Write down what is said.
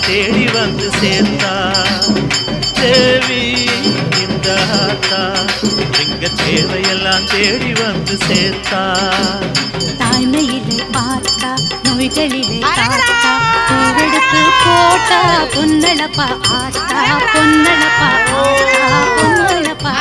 தேடி வந்து சேர்த்தா தேவி இந்த ஆத்தா எங்க தேவையெல்லாம் தேடி வந்து சேர்த்தா. தாய்மையிலே பார்த்தா நோய்களிலே காத்தா பூவெடுத்து போட்டா பொன்னழப்பா ஆத்தா பொன்னழப்பா ஆத்தா பொன்னழப்பா.